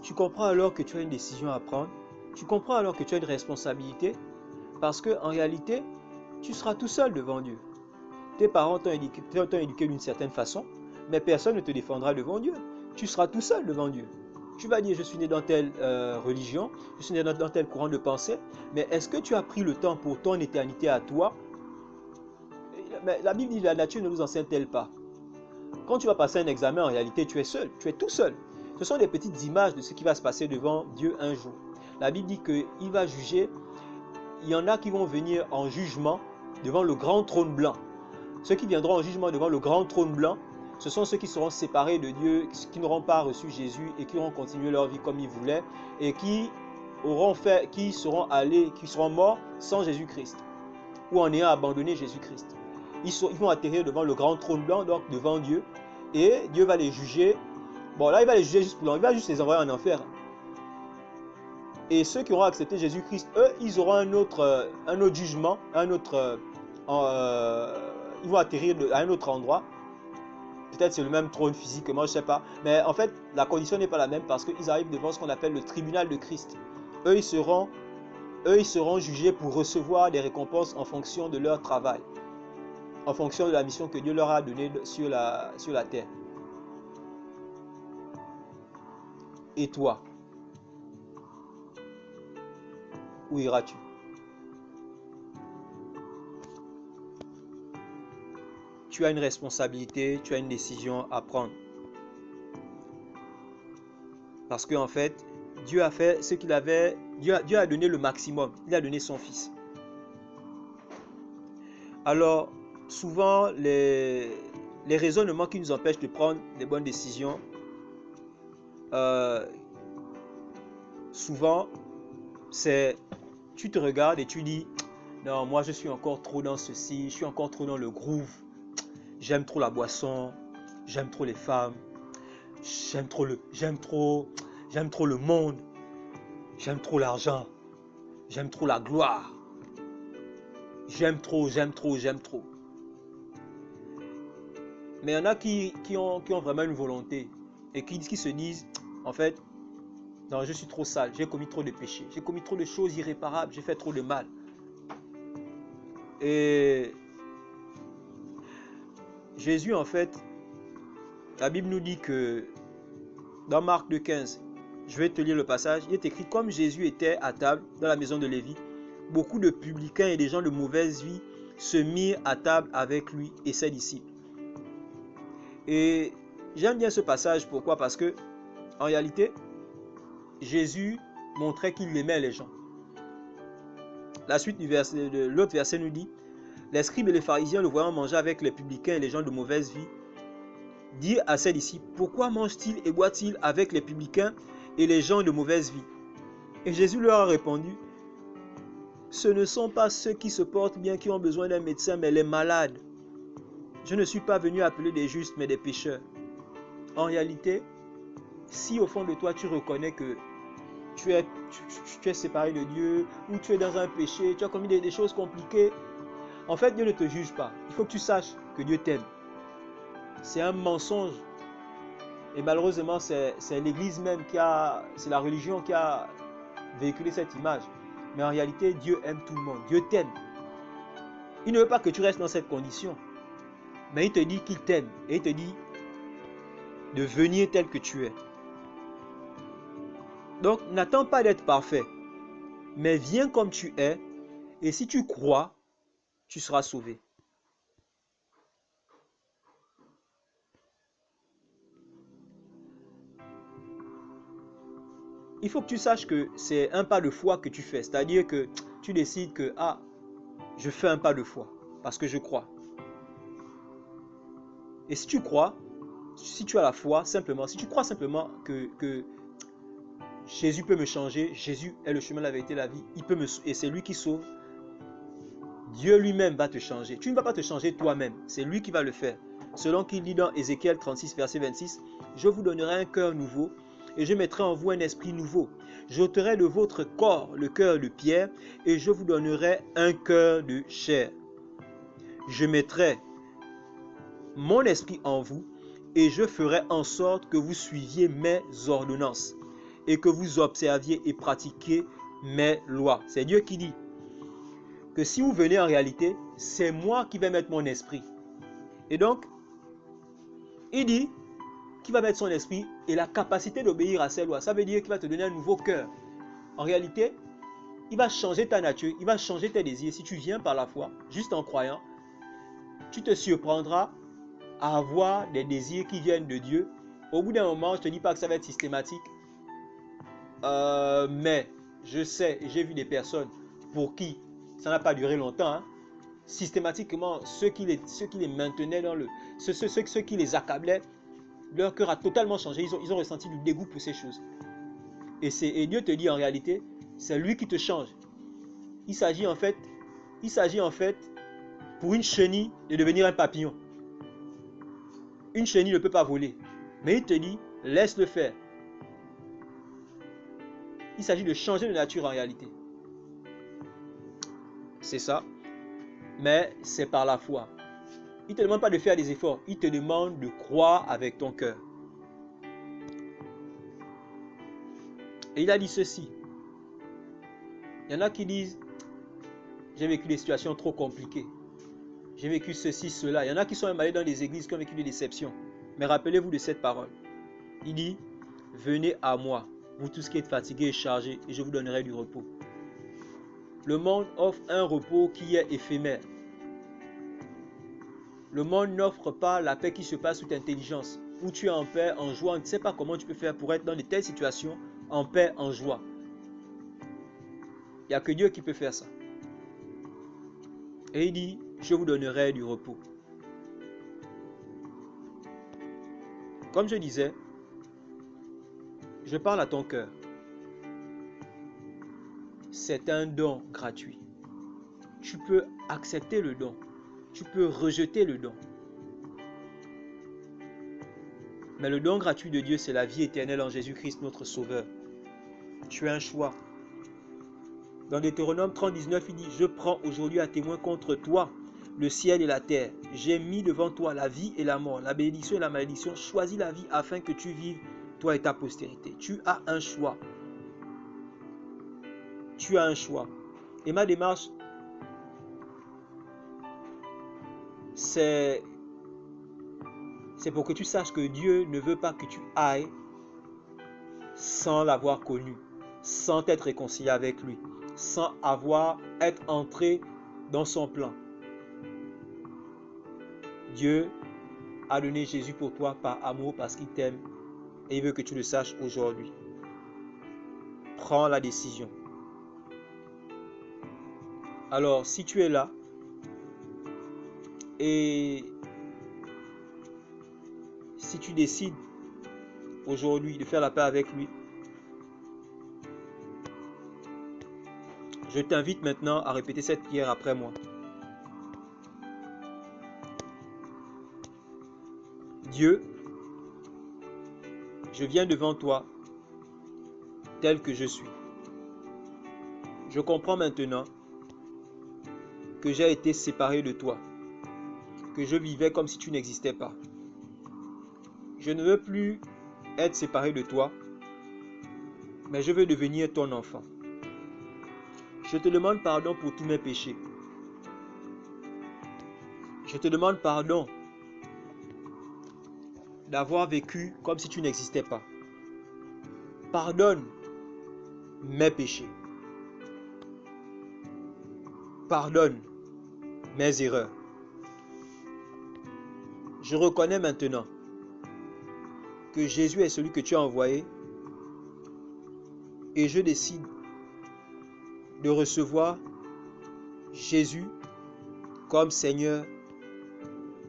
tu comprends alors que tu as une décision à prendre. Tu comprends alors que tu as une responsabilité. Parce qu'en réalité, tu seras tout seul devant Dieu. Tes parents t'ont éduqué d'une certaine façon, mais personne ne te défendra devant Dieu. Tu seras tout seul devant Dieu. Tu vas dire, je suis né dans telle religion, je suis né dans tel courant de pensée, mais est-ce que tu as pris le temps pour ton éternité à toi? Mais la Bible dit, la nature ne nous enseigne-t-elle pas? Quand tu vas passer un examen, en réalité, tu es seul, tu es tout seul. Ce sont des petites images de ce qui va se passer devant Dieu un jour. La Bible dit qu'il va juger. Il y en a qui vont venir en jugement devant le grand trône blanc. Ceux qui viendront en jugement devant le grand trône blanc, ce sont ceux qui seront séparés de Dieu, qui n'auront pas reçu Jésus et qui auront continué leur vie comme ils voulaient et qui seront morts sans Jésus-Christ ou en ayant abandonné Jésus-Christ. Ils vont atterrir devant le grand trône blanc, donc devant Dieu, et Dieu va les juger. Bon, là, il va les juger juste pour l'enfer, il va juste les envoyer en enfer. Et ceux qui auront accepté Jésus-Christ, eux, ils auront un autre jugement, ils vont atterrir à un autre endroit. Peut-être c'est le même trône physiquement, je ne sais pas. Mais en fait, la condition n'est pas la même parce qu'ils arrivent devant ce qu'on appelle le tribunal de Christ. Eux, ils seront jugés pour recevoir des récompenses en fonction de leur travail, en fonction de la mission que Dieu leur a donnée sur la terre. Et toi? Où iras-tu? Tu as une responsabilité, tu as une décision à prendre. Parce qu'en fait, Dieu a fait ce qu'il avait, Dieu a donné le maximum, il a donné son Fils. Alors, souvent, les raisonnements qui nous empêchent de prendre des bonnes décisions, souvent, c'est, tu te regardes et tu dis, non, moi je suis encore trop dans ceci, je suis encore trop dans le groove, j'aime trop la boisson, j'aime trop les femmes, j'aime trop le monde, j'aime trop l'argent, j'aime trop la gloire, j'aime trop. Mais il y en a qui ont vraiment une volonté et qui se disent, en fait, non, je suis trop sale, j'ai commis trop de péchés, j'ai commis trop de choses irréparables, j'ai fait trop de mal. Et Jésus, en fait, la Bible nous dit que dans Marc 2,15, je vais te lire le passage, il est écrit, comme Jésus était à table dans la maison de Lévi, beaucoup de publicains et des gens de mauvaise vie se mirent à table avec lui et ses disciples. Et j'aime bien ce passage, pourquoi? Parce que, en réalité, Jésus montrait qu'il aimait les gens. La suite de l'autre verset nous dit, les scribes et les pharisiens, le voyant manger avec les publicains et les gens de mauvaise vie, dirent à ses disciples, pourquoi mange-t-il et boit-il avec les publicains et les gens de mauvaise vie? Et Jésus leur a répondu, ce ne sont pas ceux qui se portent bien qui ont besoin d'un médecin, mais les malades. Je ne suis pas venu appeler des justes, mais des pécheurs. En réalité, si au fond de toi tu reconnais que tu es séparé de Dieu, ou tu es dans un péché, tu as commis des choses compliquées, en fait Dieu ne te juge pas. Il faut que tu saches que Dieu t'aime. C'est un mensonge. Et malheureusement, c'est l'Église même c'est la religion qui a véhiculé cette image. Mais en réalité, Dieu aime tout le monde. Dieu t'aime. Il ne veut pas que tu restes dans cette condition. Mais il te dit qu'il t'aime. Et il te dit de venir tel que tu es. Donc, n'attends pas d'être parfait. Mais viens comme tu es. Et si tu crois, tu seras sauvé. Il faut que tu saches que c'est un pas de foi que tu fais. C'est-à-dire que tu décides que, je fais un pas de foi parce que je crois. Et si tu crois, si tu as la foi, simplement, si tu crois simplement que Jésus peut me changer, Jésus est le chemin, la vérité, la vie, et c'est lui qui sauve, Dieu lui-même va te changer. Tu ne vas pas te changer toi-même, c'est lui qui va le faire. Selon qu'il dit dans Ézéchiel 36, verset 26, je vous donnerai un cœur nouveau et je mettrai en vous un esprit nouveau. J'ôterai de votre corps le cœur de pierre et je vous donnerai un cœur de chair. Je mettrai mon esprit en vous et je ferai en sorte que vous suiviez mes ordonnances. et que vous observiez et pratiquiez mes lois. C'est Dieu qui dit que si vous venez en réalité, c'est moi qui vais mettre mon esprit. Et donc, il dit qu'il va mettre son esprit et la capacité d'obéir à ses lois. Ça veut dire qu'il va te donner un nouveau cœur. En réalité, il va changer ta nature, il va changer tes désirs. Si tu viens par la foi, juste en croyant, tu te surprendras à avoir des désirs qui viennent de Dieu. Au bout d'un moment, je ne te dis pas que ça va être systématique, mais je sais, j'ai vu des personnes pour qui ça n'a pas duré longtemps, systématiquement, ceux qui les maintenaient dans le... Ceux qui les accablaient, leur cœur a totalement changé, ils ont ressenti du dégoût pour ces choses. Et Dieu te dit en réalité, c'est lui qui te change. Il s'agit en fait, pour une chenille de devenir un papillon. Une chenille ne peut pas voler, mais il te dit, laisse-le faire. Il s'agit de changer de nature en réalité. C'est ça. Mais c'est par la foi. Il ne te demande pas de faire des efforts. Il te demande de croire avec ton cœur. Et il a dit ceci. Il y en a qui disent, j'ai vécu des situations trop compliquées. J'ai vécu ceci, cela. Il y en a qui sont même allés dans des églises qui ont vécu des déceptions. Mais rappelez-vous de cette parole. Il dit, venez à moi, vous tous qui êtes fatigués et chargés, et je vous donnerai du repos. Le monde offre un repos qui est éphémère. Le monde n'offre pas la paix qui se passe sous intelligence, où tu es en paix, en joie. On ne sait pas comment tu peux faire pour être dans de telles situations, en paix, en joie. Il n'y a que Dieu qui peut faire ça. Et il dit, je vous donnerai du repos. Comme je disais, je parle à ton cœur. C'est un don gratuit. Tu peux accepter le don. Tu peux rejeter le don. Mais le don gratuit de Dieu, c'est la vie éternelle en Jésus-Christ, notre Sauveur. Tu as un choix. Dans Deutéronome 30:19, il dit, je prends aujourd'hui à témoin contre toi le ciel et la terre. J'ai mis devant toi la vie et la mort, la bénédiction et la malédiction. Choisis la vie afin que tu vives, toi et ta postérité. Tu as un choix. Tu as un choix. Et ma démarche, c'est pour que tu saches que Dieu ne veut pas que tu ailles sans l'avoir connu, sans t'être réconcilié avec lui, sans être entré dans son plan. Dieu a donné Jésus pour toi par amour, parce qu'il t'aime, et il veut que tu le saches aujourd'hui. Prends la décision. Alors, si tu es là, et si tu décides aujourd'hui de faire la paix avec lui, je t'invite maintenant à répéter cette prière après moi. Dieu, je viens devant toi tel que je suis. Je comprends maintenant que j'ai été séparé de toi, que je vivais comme si tu n'existais pas. Je ne veux plus être séparé de toi, mais je veux devenir ton enfant. Je te demande pardon pour tous mes péchés. Je te demande pardon d'avoir vécu comme si tu n'existais pas. Pardonne mes péchés. Pardonne mes erreurs. Je reconnais maintenant que Jésus est celui que tu as envoyé et je décide de recevoir Jésus comme Seigneur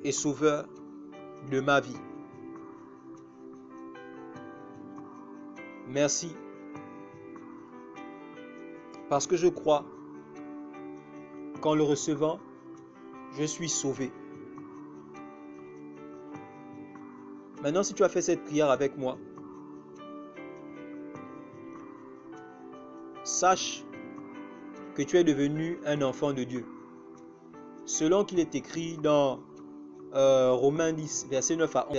et Sauveur de ma vie. Merci, parce que je crois qu'en le recevant, je suis sauvé. Maintenant, si tu as fait cette prière avec moi, sache que tu es devenu un enfant de Dieu. Selon qu'il est écrit dans Romains 10, verset 9 à 11.